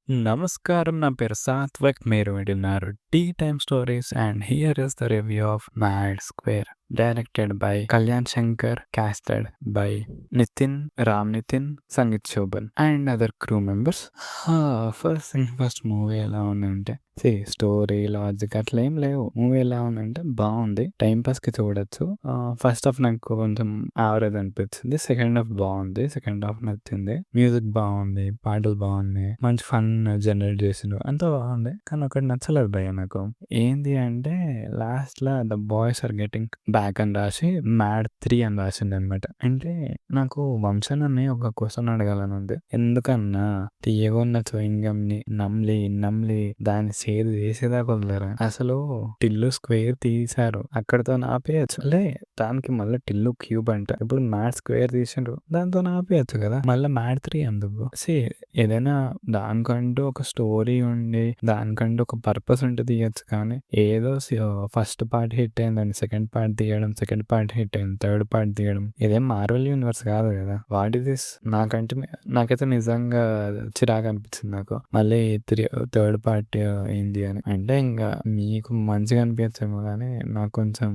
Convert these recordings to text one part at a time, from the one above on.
నమస్కారం. నా పేరు సాత్విక్. మీరు వింటున్నారు tea time stories and here is the review of Mad Square. Directed by Kalyan Shankar, casted by Nitin, Ram Nitin, Sangeeth Shobhan and other crew members. First thing first, movie ఎలా ఉందంటే story, logic అట్లా ఏం లేవు. మూవీ ఎలా ఉందంటే బాగుంది. టైం పాస్‌కి చూడొచ్చు. ఫస్ట్ హాఫ్ నాకు కొంచెం యావరేజ్ అనిపించింది. సెకండ్ హాఫ్ బాగుంది. సెకండ్ హాఫ్ నచ్చింది. మ్యూజిక్ బాగుంది. పాటలు బాగున్నాయి. మంచి ఫన్ జనరేట్ చేసిండు. అంతా బాగుంది. కానీ ఒకటి నచ్చలేదు భయ్య నాకు. ఏంది అంటే లాస్ట్‌ల the boys are getting back అని రాసి మ్యాడ్ 3 అని రాసిండనమాట. అంటే నాకు వంశన్ అన్నయ్య ఒక క్వెషన్ అడగాలని ఉంది. ఎందుకన్నా తియ్యగున్న చూయింగ్ గమ్‌ని నమిలి, నమిలి దాన్ని సేదు చేసేదాకా వదిలారా? అసలు టిల్లు స్క్వేర్ తీశారు. అక్కడితోని ఆపేయొచ్చు. దానికి మళ్ళా టిల్లు క్యూబ్ అంట. ఇప్పుడు మ్యాడ్ స్క్వేర్ తీసిండ్రు. దాంతోని ఆపేయొచ్చు కదా! మళ్ళా మ్యాడ్ 3 ఎందుకు? ఏదైనా దానికంటూ ఒక స్టోరీ ఉండి, దానికంటూ ఒక పర్పస్ ఉంటే తీయొచ్చు కానీ, ఏదో ఫస్ట్ పార్ట్ హిట్ అయిందని సెకండ్ పార్ట్ తీయడం, సెకండ్ పార్ట్ హిట్ అయింది థర్డ్ పార్ట్ తీయడం. ఇదేం మార్వెల్ యూనివర్స్ కాదు కదా! What is this? నాకైతే నిజంగా చిరాకు అనిపించింది నాకు. మళ్ళీ థర్డ్ పార్ట్ ఏంది అని. అంటే ఇంకా మీకు మంచిగా అనిపించచ్చేమో కానీ నాకు కొంచెం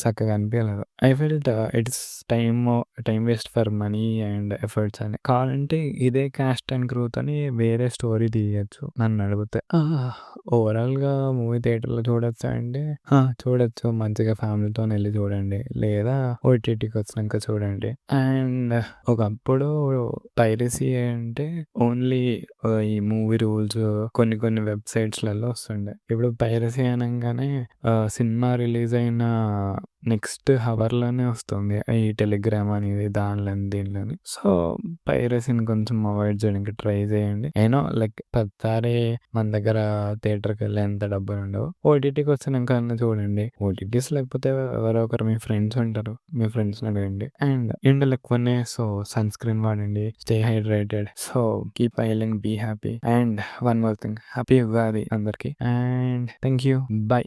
చక్కగా అనిపించలేదు. I felt it's time waste for money and efforts అని. కావాలంటే ఇదే కాస్ట్ అండ్ క్రూతోని వేరే స్టోరీ తీయొచ్చు నన్ను అడిగితే. ఓవరాల్‌గా మూవీ థియేటర్‌లో చూడొచ్చా అంటే చూడొచ్చు. మంచిగా ఫ్యామిలీతోని ఎళ్లి చూడండి. లేదా ఓటీటీకి వచ్చినంక చూడండి. అండ్ ఒకప్పుడు పైరసీ అంటే ఓన్లీ ఈ మూవీ రూల్స్ కొన్ని కొన్ని వెబ్‌సైట్స్‌లలో వస్తుండే. ఇప్పుడు పైరసీ అనంగానే సినిమా రిలీజ్ అయిన నెక్స్ట్ హవర్‌లోనే వస్తుంది. ఈ టెలిగ్రామ్ అనేది దానిలోని, దీనిలోని. సో, పైరసీని కొంచెం అవాయిడ్ చేయడానికి ట్రై చేయండి. ప్రతిసారి మన దగ్గర థియేటర్‌కెళ్ళేంత డబ్బులుండవు. ఓటీటీకి వచ్చినంకన్నా చూడండి. ఓటీటీస్ లేకపోతే ఎవరో ఒకరు మీ ఫ్రెండ్స్ ఉంటారు. మీ ఫ్రెండ్స్‌ని అడగండి. అండ్ ఎండలు ఎక్కువనే, సో సన్ స్క్రీన్ వాడండి. Stay hydrated. So, keep smiling, be happy. And one more thing, happy Ugadi అందరికి. And thank you. బై.